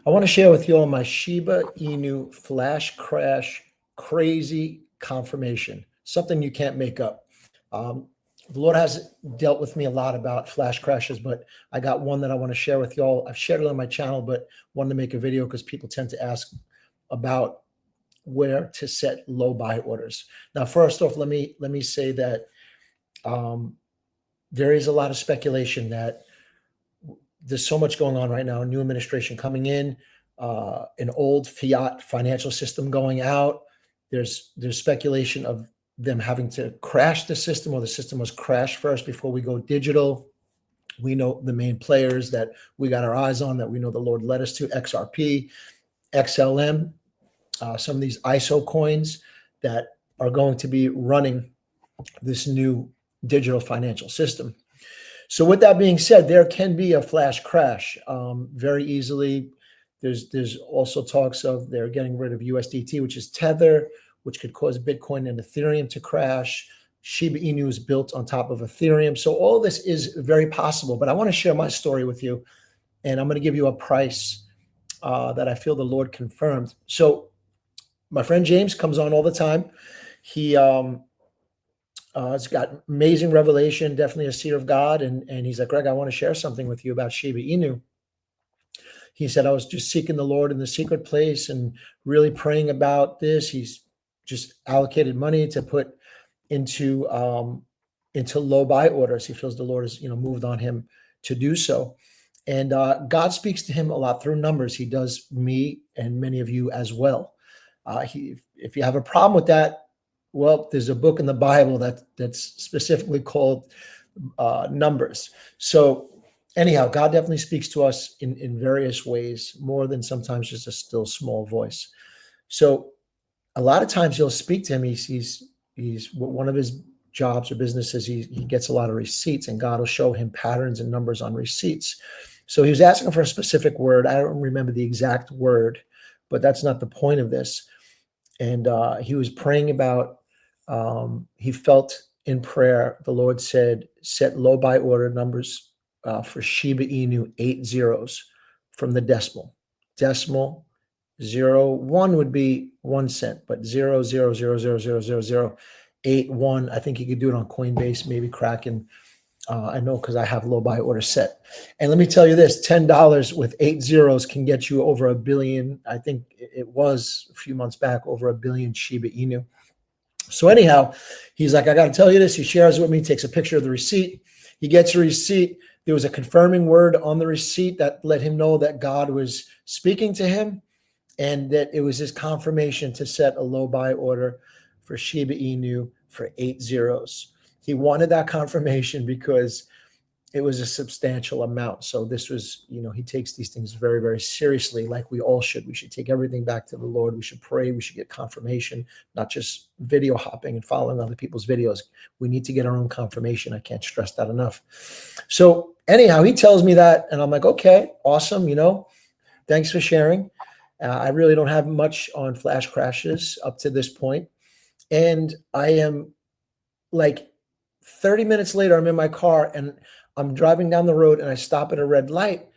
I want to share with you all my Shiba Inu flash crash crazy confirmation, something you can't make up. Um, the Lord has dealt with me a lot about flash crashes, but I got one that I want to share with you all. I've shared it on my channel, but wanted to make a video because people tend to ask about where to set low buy orders. Now, first off, let me say that um, there is a lot of speculation that there's so much going on right now. A new administration coming in, an old fiat financial system going out. There's speculation of them having to crash the system, or the system was crashed first before we go digital. We know the main players that we got our eyes on, that we know the Lord led us to: XRP, XLM, some of these ISO coins that are going to be running this new digital financial system. So with that being said, there can be a flash crash very easily. There's also talks of they're getting rid of USDT, which is Tether, which could cause Bitcoin and Ethereum to crash. Shiba Inu is built on top of Ethereum. So all this is very possible, but I want to share my story with you, and I'm going to give you a price that I feel the Lord confirmed. So my friend James comes on all the time. He has got amazing revelation, definitely a seer of God. And he's like, Greg, I want to share something with you about Shiba Inu. He said, I was just seeking the Lord in the secret place and really praying about this. He's just allocated money to put into low buy orders. He feels the Lord has, moved on him to do so. And God speaks to him a lot through numbers. He does me and many of you as well. If you have a problem with that, well, there's a book in the Bible that's specifically called Numbers. So anyhow, God definitely speaks to us in various ways, more than sometimes just a still small voice. So a lot of times he'll speak to him. He's one of his jobs or businesses. He gets a lot of receipts, and God will show him patterns and numbers on receipts. So he was asking for a specific word. I don't remember the exact word, but that's not the point of this. And he was praying about, he felt in prayer, the Lord said, set low buy order numbers for Shiba Inu, 8 zeros from the decimal. Decimal 0.1 would be 1 cent, but 0.000000081. I think you could do it on Coinbase, maybe Kraken. I know because I have low buy order set. And let me tell you this, $10 with 8 zeros can get you over 1 billion. I think it was a few months back, over 1 billion Shiba Inu. So anyhow, he's like, I got to tell you this. He shares it with me, takes a picture of the receipt. He gets a receipt. There was a confirming word on the receipt that let him know that God was speaking to him, and that it was his confirmation to set a low buy order for Shiba Inu for 8 zeros. He wanted that confirmation because it was a substantial amount. So this was, he takes these things very, very seriously, like we all should. We should take everything back to the Lord. We should pray. We should get confirmation, not just video hopping and following other people's videos. We need to get our own confirmation. I can't stress that enough. So anyhow, he tells me that, and I'm like, okay, awesome. Thanks for sharing. I really don't have much on flash crashes up to this point. And I am like 30 minutes later, I'm in my car and I'm driving down the road, and I stop at a red light,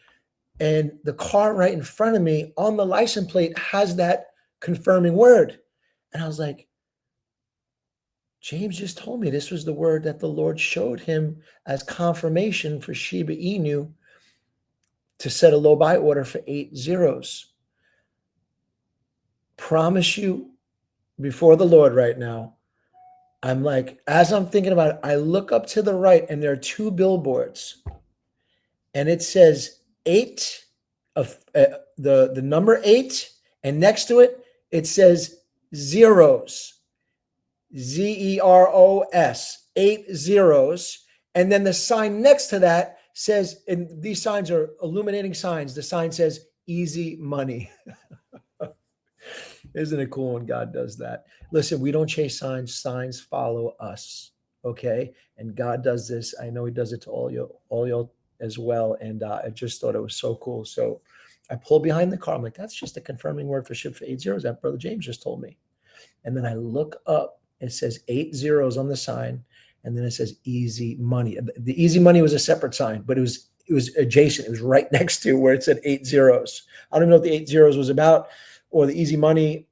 and the car right in front of me on the license plate has that confirming word. And I was like, James just told me this was the word that the Lord showed him as confirmation for Shiba Inu to set a low buy order for 8 zeros. Promise you before the Lord right now, I'm like, as I'm thinking about it, I look up to the right, and there are 2 billboards, and it says 8 of the number 8, and next to it, it says zeros, zeros, 8 zeros. And then the sign next to that says, and these signs are illuminating signs. The sign says easy money. Isn't it cool when God does that? Listen, we don't chase signs. Signs follow us. Okay. And God does this. I know he does it to all y'all as well. And I just thought it was so cool. So I pull behind the car. I'm like, that's just a confirming word for ship for 8 zeros that Brother James just told me. And then I look up, it says 8 zeros on the sign. And then it says easy money. The easy money was a separate sign, but it was adjacent. It was right next to where it said 8 zeros. I don't know what the 8 zeros was about, or the easy money.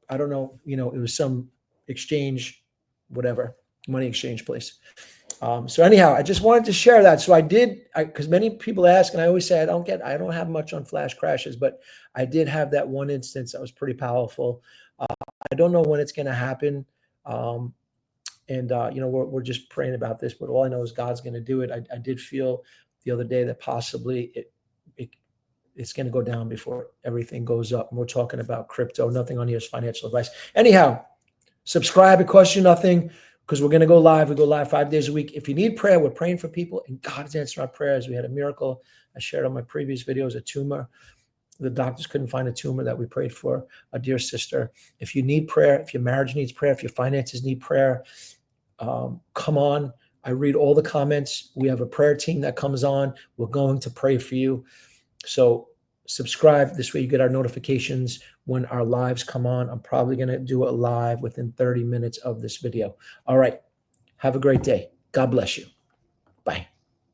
I don't know. It was some exchange, whatever, money exchange place. So anyhow, I just wanted to share that. So I did, because many people ask, and I always say I don't have much on flash crashes, but I did have that one instance that was pretty powerful. I don't know when it's going to happen. And we're just praying about this, but all I know is God's going to do it. I did feel the other day that possibly it's going to go down before everything goes up. And we're talking about crypto. Nothing on here is financial advice. Anyhow, subscribe. It costs you nothing, because we're going to go live. We go live 5 days a week. If you need prayer, we're praying for people, and God is answering our prayers. We had a miracle. I shared on my previous videos, a tumor. The doctors couldn't find a tumor that we prayed for, a dear sister. If you need prayer, if your marriage needs prayer, if your finances need prayer, come on. I read all the comments. We have a prayer team that comes on. We're going to pray for you. So subscribe. This way you get our notifications when our lives come on. I'm probably going to do a live within 30 minutes of this video. All right. Have a great day. God bless you. Bye.